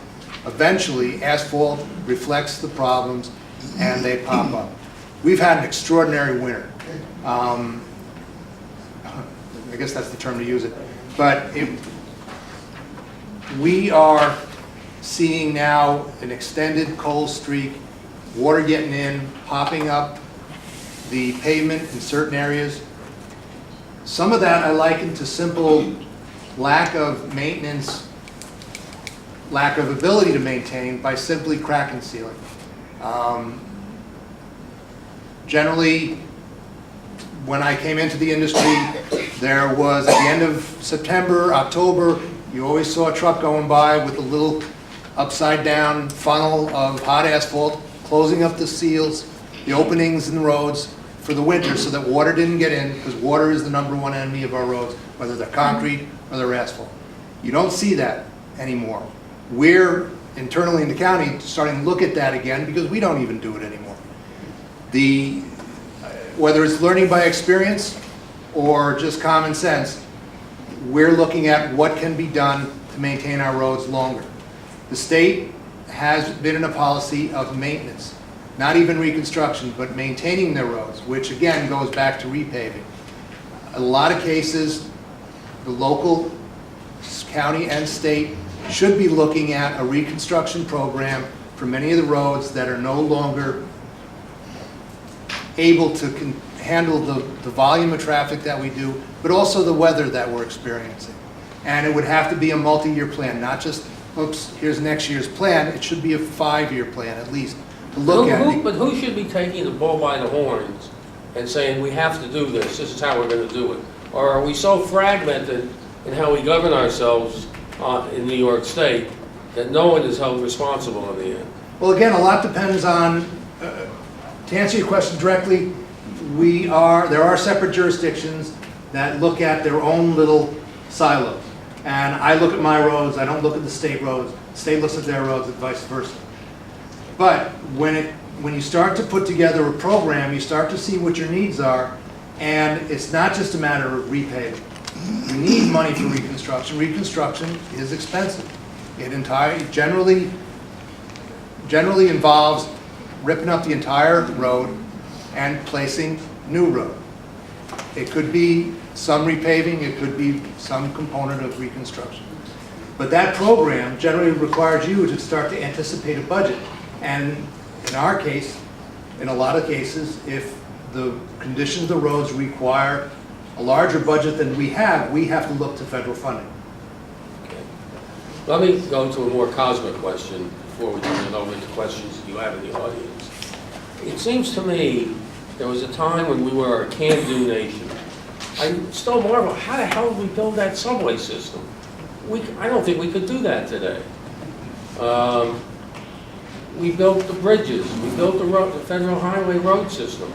eventually asphalt reflects the problems and they pop up. We've had an extraordinary winter. I guess that's the term to use it. But we are seeing now an extended cold streak, water getting in, popping up the pavement in certain areas. Some of that I liken to simple lack of maintenance, lack of ability to maintain by simply crack and sealing. Generally, when I came into the industry, there was, at the end of September, October, you always saw a truck going by with a little upside down funnel of hot asphalt, closing up the seals, the openings in the roads for the winter so that water didn't get in, because water is the #1 enemy of our roads, whether they're concrete or they're asphalt. You don't see that anymore. We're internally in the county starting to look at that again because we don't even do it anymore. Whether it's learning by experience or just common sense, we're looking at what can be done to maintain our roads longer. The state has been in a policy of maintenance, not even reconstruction, but maintaining their roads, which again goes back to repaving. In a lot of cases, the local, county, and state should be looking at a reconstruction program for many of the roads that are no longer able to handle the volume of traffic that we do, but also the weather that we're experiencing. And it would have to be a multi-year plan, not just, oops, here's next year's plan. It should be a 5-year plan at least to look at. But who should be taking the bull by the horns and saying, we have to do this, this is how we're going to do it? Or are we so fragmented in how we govern ourselves in New York State that no one is held responsible in the end? Well, again, a lot depends on, to answer your question directly, there are separate jurisdictions that look at their own little silos. And I look at my roads, I don't look at the state roads. The state looks at their roads and vice versa. But when you start to put together a program, you start to see what your needs are, and it's not just a matter of repaving. You need money for reconstruction. Reconstruction is expensive. It generally involves ripping up the entire road and placing new road. It could be some repaving, it could be some component of reconstruction. But that program generally requires you to start to anticipate a budget. And in our case, in a lot of cases, if the condition of the roads require a larger budget than we have to look to federal funding. Okay. Let me go to a more cosmic question before we turn it over to questions that you have in the audience. It seems to me There was a time when we were a can-do nation. I still marvel, how the hell did we build that subway system? I don't think we could do that today. We built the bridges, we built the federal highway road system.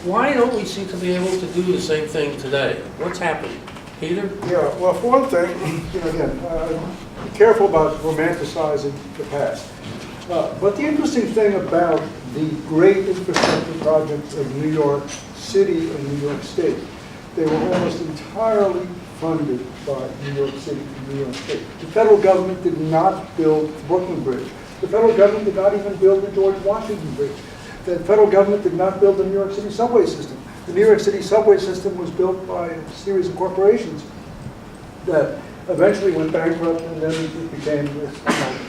Why don't we seem to be able to do the same thing today? What's happening? Peter? Yeah, well, for one thing, again, be careful about romanticizing the past. But the interesting thing about the great infrastructure projects of New York City and New York State, they were almost entirely funded by New York City and New York State. The federal government did not build the Brooklyn Bridge. The federal government did not even build the George Washington Bridge. The federal government did not build the New York City subway system. The New York City subway system was built by a series of corporations that eventually went bankrupt, and then it became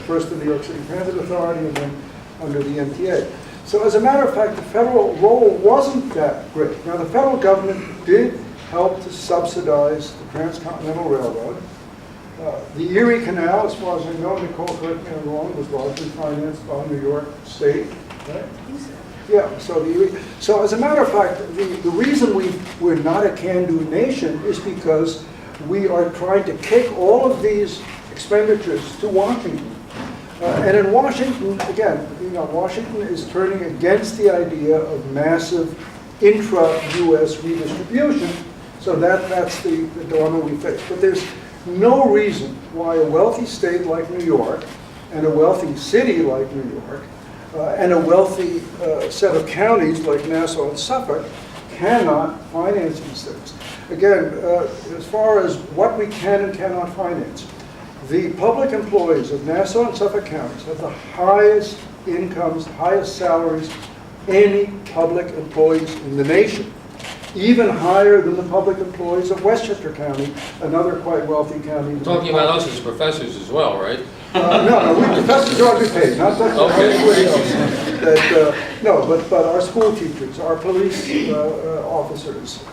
first the New York City Transit Authority and then under the MTA. So as a matter of fact, the federal role wasn't that great. Now, the federal government did help to subsidize the Transcontinental Railroad. The Erie Canal, as far as I know, Nicole, correct me if I'm wrong, was largely financed by New York State, right? Yeah, so as a matter of fact, the reason we're not a can-do nation is because we are trying to kick all of these expenditures to Washington. And in Washington, again, Washington is turning against the idea of massive intra-U.S. redistribution, so that's the dilemma we face. But there's no reason why a wealthy state like New York and a wealthy city like New York and a wealthy set of counties like Nassau and Suffolk cannot finance these things. Again, as far as what we can and cannot finance, the public employees of Nassau and Suffolk counties have the highest incomes, highest salaries, any public employees in the nation, even higher than the public employees of Westchester County, another quite wealthy county. You're talking about us as professors as well, right? No, we professors ought to be paid, not that anybody else. No, but our school teachers, our police officers,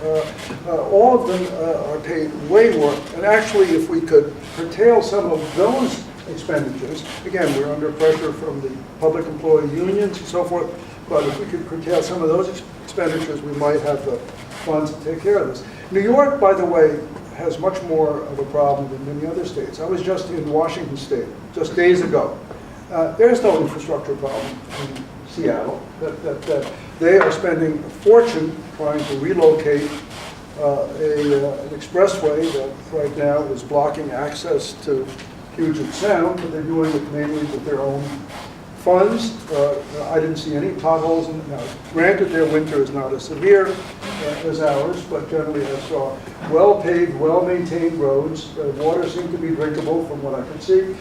all of them are paid way more. And actually, if we could curtail some of those expenditures, again, we're under pressure from the public employee unions and so forth, but if we could curtail some of those expenditures, we might have the funds to take care of this. New York, by the way, has much more of a problem than many other states. I was just in Washington State just days ago. There's no infrastructure problem in Seattle. They are spending a fortune trying to relocate an expressway that right now is blocking access to Puget Sound, but they're doing it mainly with their own funds. I didn't see any potholes. Now, granted, their winter is not as severe as ours, but generally I saw well-paved, well-maintained roads. Water seemed to be drinkable from what I could see.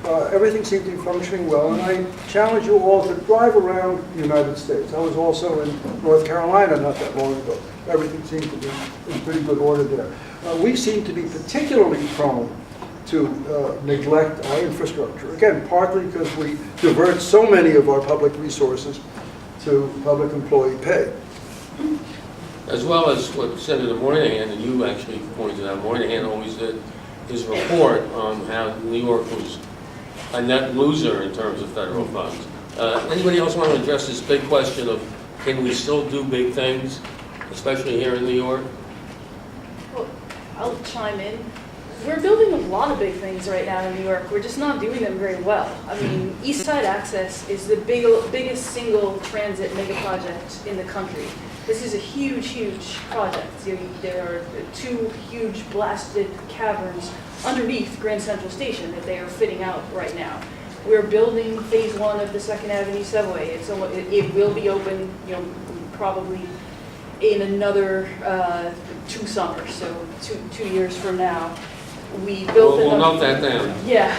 Everything seemed to be functioning well, and I challenge you all to drive around the United States. I was also in North Carolina not that long ago. Everything seemed to be in pretty good order there. We seem to be particularly prone to neglect our infrastructure. Again, partly because we divert so many of our public resources to public employee pay. As well as what Senator Moynihan, and you actually pointed out, Moynihan always did his report on how New York was a net loser in terms of federal funds. Anybody else want to address this big question of can we still do big things, especially here in New York? Well, I'll chime in. We're building a lot of big things right now in New York. We're just not doing them very well. I mean, East Side Access is the biggest single transit mega project in the country. This is a huge, huge project. There are two huge blasted caverns underneath Grand Central Station that they are fitting out right now. We're building phase 1 of the 2nd Avenue subway. It will be open, probably in another 2 summers, so two years from now. We'll note that down. Yeah.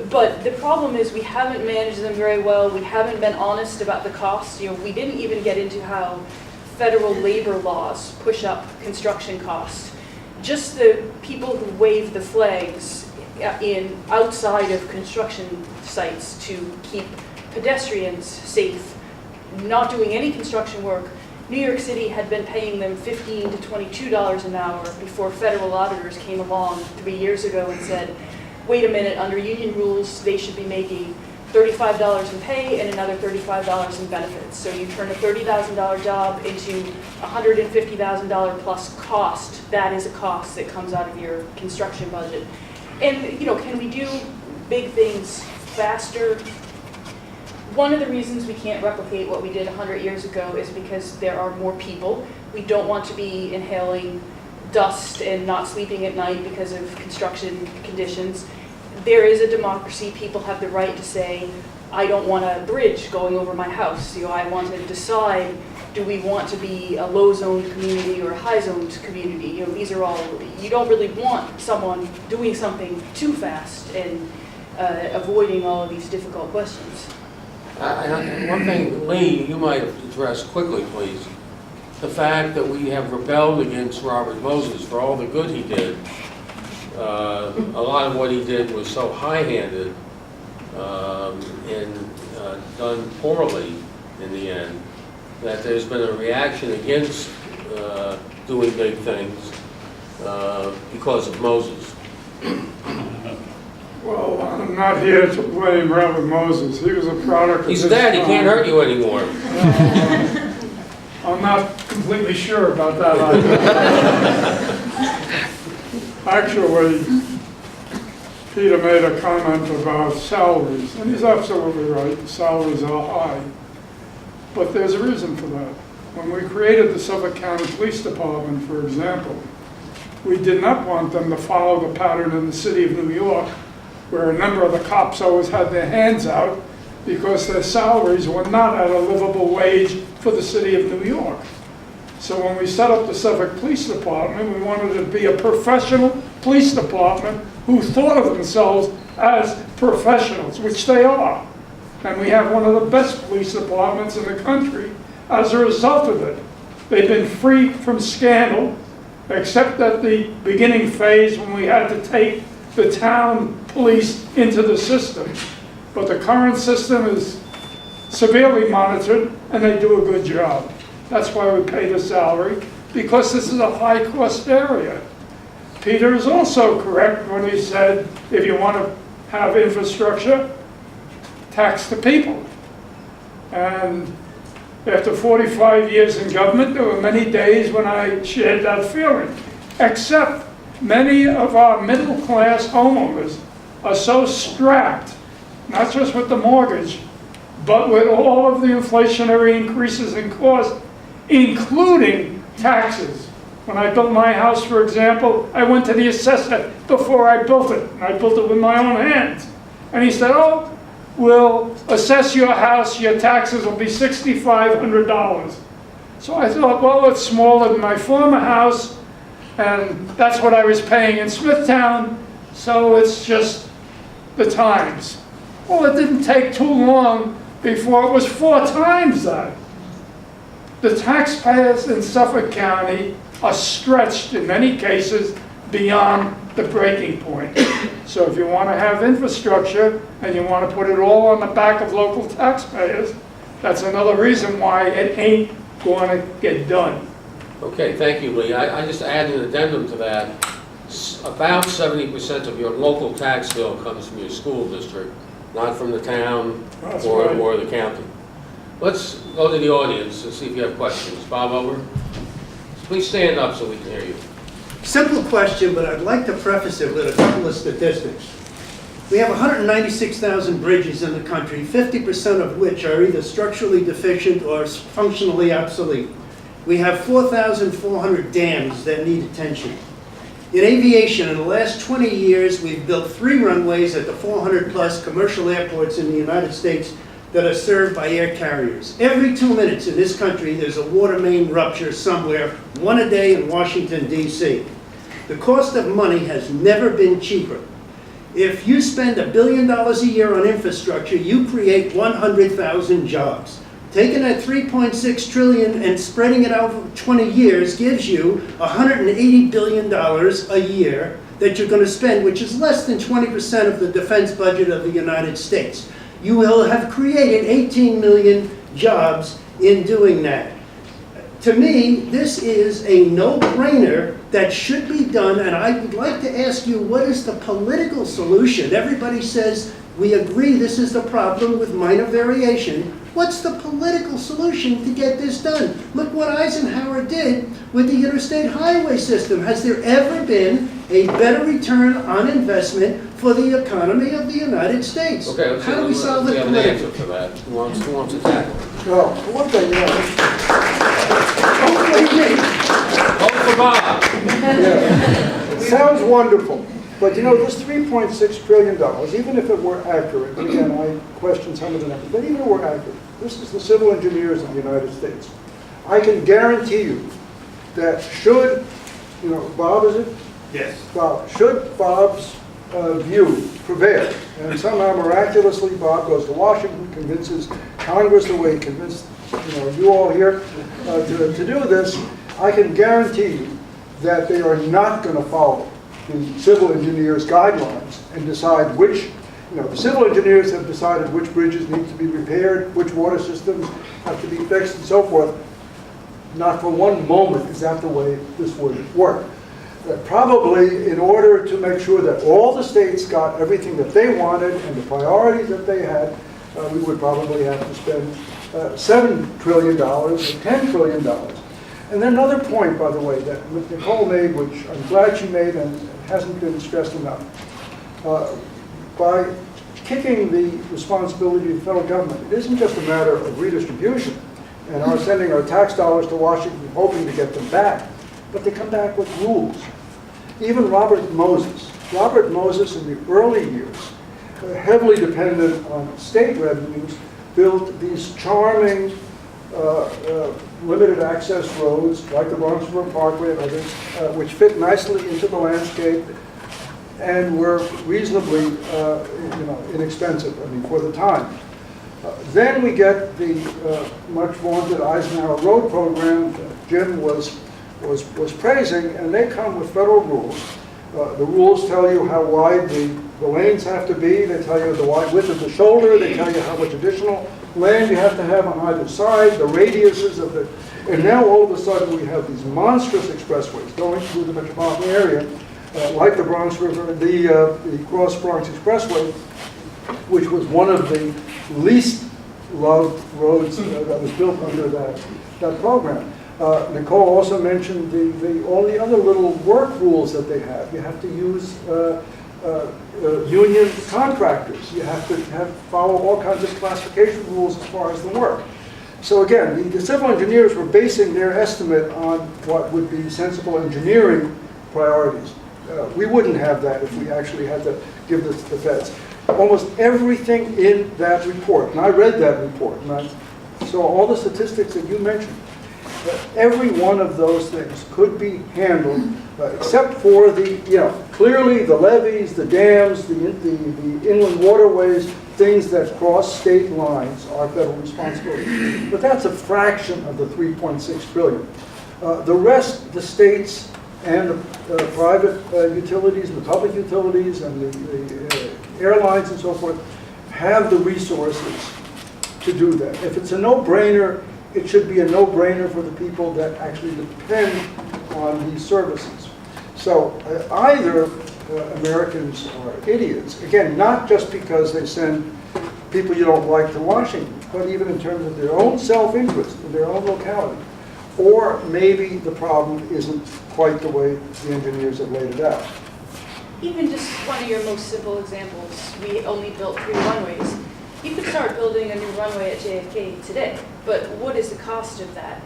But the problem is we haven't managed them very well. We haven't been honest about the costs. We didn't even get into how federal labor laws push up construction costs. Just the people who wave the flags outside of construction sites to keep pedestrians safe, not doing any construction work. New York City had been paying them $15 to $22 an hour before federal auditors came along 3 years ago and said, wait a minute, under union rules, they should be making $35 in pay and another $35 in benefits. So you turn a $30,000 job into $150,000 plus cost. That is a cost that comes out of your construction budget. And, you know, can we do big things faster? One of the reasons we can't replicate what we did 100 years ago is because there are more people. We don't want to be inhaling dust and not sleeping at night because of construction conditions. There is a democracy. People have the right to say, I don't want a bridge going over my house. You know, I want to decide, do we want to be a low-zoned community or a high-zoned community? You know, these are all, you don't really want someone doing something too fast and avoiding all of these difficult questions. One thing, Lee, you might address quickly, please. The fact that we have rebelled against Robert Moses for all the good he did. A lot of what he did was so high-handed and done poorly in the end that there's been a reaction against doing big things because of Moses. Well, I'm not here to blame Robert Moses. He was a product of He's his dead, he time. can't hurt you anymore. I'm not completely sure about that either. Actually, Peter made a comment about salaries, and he's absolutely right. Salaries are high. But there's a reason for that. When we created the Suffolk County Police Department, for example, we did not want them to follow the pattern in the city of New York, where a number of the cops always had their hands out because their salaries were not at a livable wage for the city of New York. So when we set up the Suffolk Police Department, we wanted it to be a professional police department who thought of themselves as professionals, which they are. And we have one of the best police departments in the country as a result of it. They've been free from scandal, except at the beginning phase when we had to take the town police into the system. But the current system is severely monitored, and they do a good job. That's why we pay the salary, because this is a high-cost area. Peter is also correct when he said, if you want to have infrastructure, tax the people. And after 45 years in government, there were many days when I shared that feeling, except many of our middle-class homeowners are so strapped, not just with the mortgage, but with all of the inflationary increases in cost, including taxes. When I built my house, for example, I went to the assessor before I built it, and I built it with my own hands. And he said, oh, we'll assess your house, your taxes will be $6,500. So I thought, well, it's smaller than my former house, and that's what I was paying in Smithtown, so it's just the times. Well, it didn't take too long before it was 4 times that. The taxpayers in Suffolk County are stretched in many cases beyond the breaking point. So if you want to have infrastructure and you want to put it all on the back of local taxpayers, that's another reason why it ain't going to get done. Okay, thank you, Lee. I just add an addendum to that. About 70% of your local tax bill comes from your school district, not from the town or the county. Let's go to the audience and see if you have questions. Bob, over. Please stand up so we can hear you. Simple question, but I'd like to preface it with a couple of statistics. We have 196,000 bridges in the country, 50% of which are either structurally deficient or functionally obsolete. We have 4,400 dams that need attention. In aviation, in the last 20 years, we've built 3 runways at the 400-plus commercial airports in the United States that are served by air carriers. Every 2 minutes in this country, there's a water main rupture somewhere, 1 a day in Washington, D.C. The cost of money has never been cheaper. If you spend $1 billion a year on infrastructure, you create 100,000 jobs. Taking that $3.6 trillion and spreading it out over 20 years gives you $180 billion a year that you're going to spend, which is less than 20% of the defense budget of the United States. You will have created 18 million jobs in doing that. to me, this is a no-brainer that should be done, and I would like to ask you, what is the political solution? Everybody says, we agree this is the problem with minor variation. What's the political solution to get this done? Look what Eisenhower did with the interstate highway system. Has there ever been a better return on investment for the economy of the United States? Okay, let's How do we solve we it have an politically? answer for that. Who wants to tackle it? Well, for one thing, Vote for Bob. it sounds wonderful, but you know, this $3.6 trillion, even if it were accurate, and again, I question some of the numbers, but even if it were accurate, this is the civil engineers of the United States. I can guarantee you that should, you know, Bob, is it? Yes. Bob, should Bob's view prevail, and somehow miraculously Bob goes to Washington, convinces Congress the way he convinced you all here to do this, I can guarantee you that they are not going to follow the civil engineers' guidelines and decide which, the civil engineers have decided which bridges need to be repaired, which water systems have to be fixed, and so forth. Not for one moment is that the way this would work. Probably in order to make sure that all the states got everything that they wanted and the priorities that they had, we would probably have to spend $7 trillion or $10 trillion. And then another point, by the way, that Nicole made, which I'm glad she made and hasn't been stressed enough. By kicking the responsibility of the federal government, it isn't just a matter of redistribution and our sending our tax dollars to Washington hoping to get them back, but they come back with rules. Even Robert Moses in the early years, heavily dependent on state revenues, built these charming limited access roads like the Bronx River Parkway and others, which fit nicely into the landscape and were reasonably inexpensive, for the time. Then we get the much vaunted Eisenhower Road Program that Jim was praising, and they come with federal rules. The rules tell you how wide the lanes have to be, they tell you the wide width of the shoulder, they tell you how much additional land you have to have on either side, the radiuses of the, and now all of a sudden we have these monstrous expressways going through the metropolitan area, like the Bronx River, the Cross Bronx Expressway, which was one of the least loved roads that was built under that program. Nicole also mentioned all the other little work rules that they have. You have to use union contractors. You have to follow all kinds of classification rules as far as the work. So again, the civil engineers were basing their estimate on what would be sensible engineering priorities. We wouldn't have that if we actually had to give this to the feds. Almost everything in that report, and I read that report, and I saw all the statistics that you mentioned, every one of those things could be handled, except for clearly the levees, the dams, the inland waterways, things that cross state lines are federal responsibility. But that's a fraction of the $3.6 trillion. The rest, the states and the private utilities, and the public utilities, and the airlines and so forth, have the resources to do that. If it's a no-brainer, it should be a no-brainer for the people that actually depend on these services. So either Americans are idiots, again, not just because they send people you don't like to Washington, but even in terms of their own self-interest in their own locality. Or maybe the problem isn't quite the way the engineers have laid it out. Even just one of your most simple examples, we only built 3 runways. You could start building a new runway at JFK today, but what is the cost of that?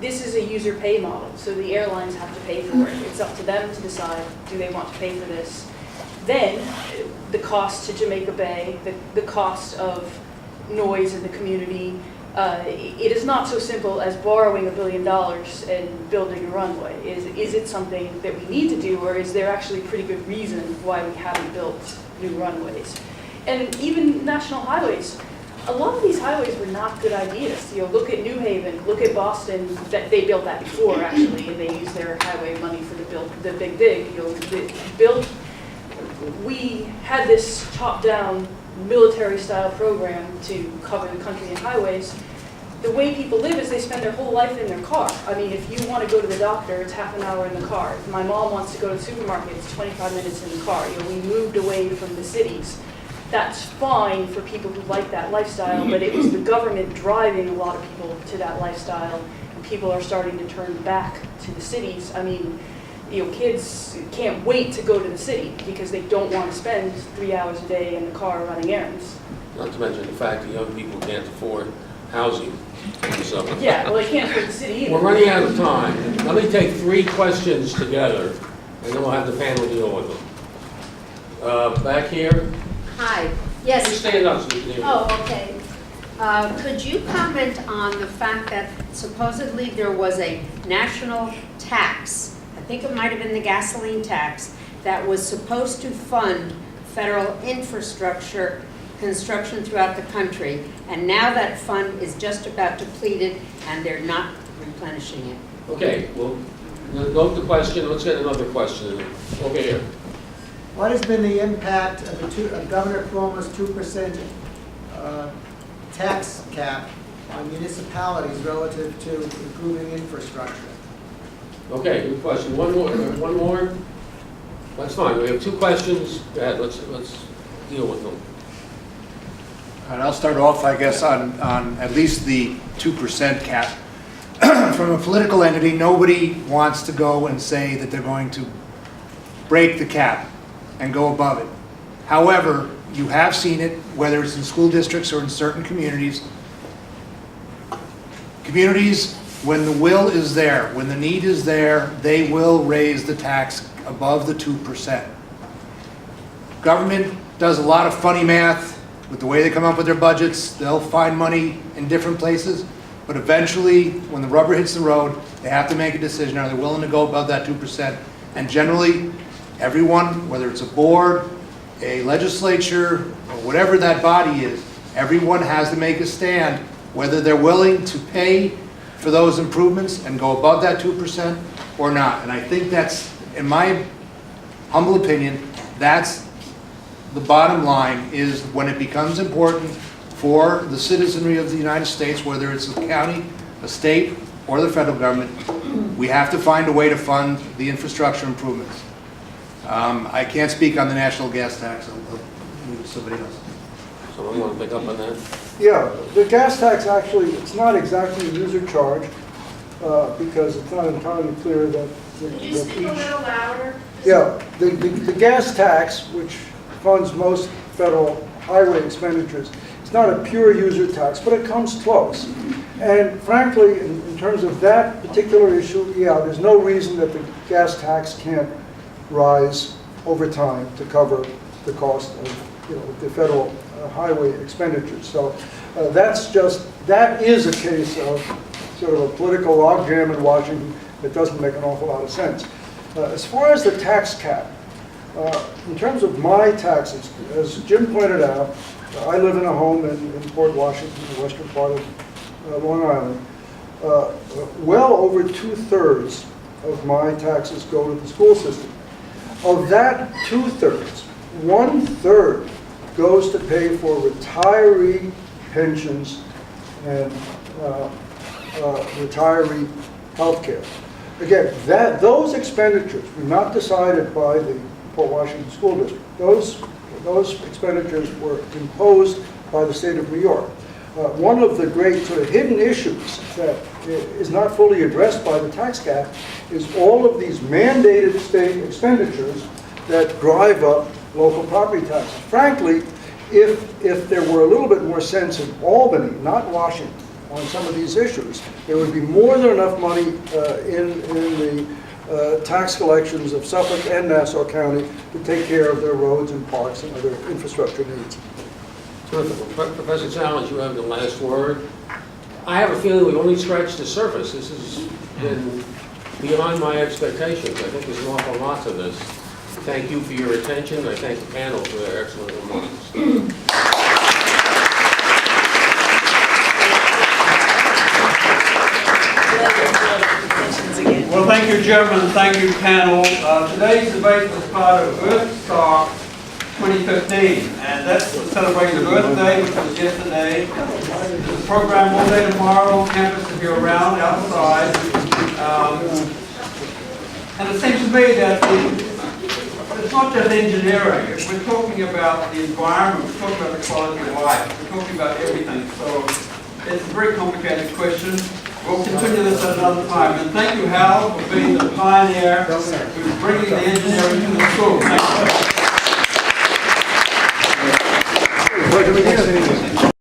This is a user pay model, so the airlines have to pay for it. It's up to them to decide, do they want to pay for this? Then, the cost to Jamaica Bay, the cost of noise in the community, it is not so simple as borrowing $1 billion and building a runway. Is it something that we need to do, or is there actually pretty good reason why we haven't built new runways? And even national highways. A lot of these highways were not good ideas. Look at New Haven, look at Boston. That they built that before actually, and they used their highway money for the big dig. We had this top-down military-style program to cover the country in highways. the way people live is they spend their whole life in their car. I mean, if you want to go to the doctor, it's half an hour in the car. If my mom wants to go to the supermarket, it's 25 minutes in the car. You know, we moved away from the cities. That's fine for people who like that lifestyle, but it was the government driving a lot of people to that lifestyle, and people are starting to turn back to the cities. I mean, you know, kids can't wait to go to the city because they don't want to spend 3 hours a day in the car running errands. Not to mention the fact that young people can't afford housing in the summer. Yeah, well, they can't afford the city either. We're running out of time. Let me take 3 questions together, and then we'll have the panel deal with them. Back here. Hi, Just yes. stand up so you can hear me. Oh, okay. Could you comment on the fact that supposedly there was a national tax, I think it might have been the gasoline tax, that was supposed to fund federal infrastructure construction throughout the country, and now that fund is just about depleted and they're not replenishing it? Okay, well, note the question. Let's get another question. Over here. What has been the impact of Governor Cuomo's 2% tax cap on municipalities relative to improving infrastructure? Okay, good question. One more. That's fine. We have 2 questions. Go ahead. Let's deal with them. And I'll start off, I guess, on at least the 2% cap. From a political entity, nobody wants to go and say that they're going to break the cap and go above it. However, you have seen it, whether it's in school districts or in certain communities. Communities, when the will is there, when the need is there, they will raise the tax above the 2%. Government does a lot of funny math with the way they come up with their budgets. They'll find money in different places, but eventually, when the rubber hits the road, they have to make a decision. Are they willing to go above that 2%? And generally, everyone, whether it's a board, a legislature, or whatever that body is, everyone has to make a stand, whether they're willing to pay for those improvements and go above that 2% or not. And I think that's, in my humble opinion, that's the bottom line, is when it becomes important for the citizenry of the United States, whether it's a county, a state, or the federal government, we have to find a way to fund the infrastructure improvements. I can't speak on the national gas tax. I'll leave it to somebody else. Someone want to pick up on that? Yeah, the gas tax actually, it's not exactly a user charge because it's not entirely clear that Could you speak a little louder? Yeah, the gas tax, which funds most federal highway expenditures, it's not a pure user tax, but it comes close. And frankly, in terms of that particular issue, yeah, there's no reason that the gas tax can't rise over time to cover the cost of, you know, the federal highway expenditures. So that is a case of sort of a political logjam in Washington that doesn't make an awful lot of sense. As far as the tax cap, in terms of my taxes, as Jim pointed out, I live in a home in Port Washington, the western part of Long Island. Well over 2/3 of my taxes go to the school system. Of that 2/3, 1/3 goes to pay for retiree pensions and retiree health care. Again, those expenditures were not decided by the Port Washington School District. Those expenditures were imposed by the state of New York. One of the great sort of hidden issues that is not fully addressed by the tax cap is all of these mandated state expenditures that drive up local property taxes. Frankly, if there were a little bit more sense in Albany, not Washington, on some of these issues, there would be more than enough money in the tax collections of Suffolk and Nassau County to take care of their roads and parks and other infrastructure needs. Terrific. Professor Challenge, you have the last word. I have a feeling we've only scratched the surface. This has been beyond my expectations. I think there's an awful lot to this. Thank you for your attention. I thank the panel for their excellent remarks. Well, thank you, Jim, and thank you, panel. Today's debate was part of Earthstock 2015, and that's to celebrate the Earth Day, which was yesterday. There's a program all day tomorrow on campus if you're around, outside. And it seems to me that it's not just engineering. If we're talking about the environment, we're talking about the quality of life, we're talking about everything. So it's a very complicated question. We'll continue this at another time. And thank you, Hal, for being the pioneer who's bringing the engineering to the school. Thank you.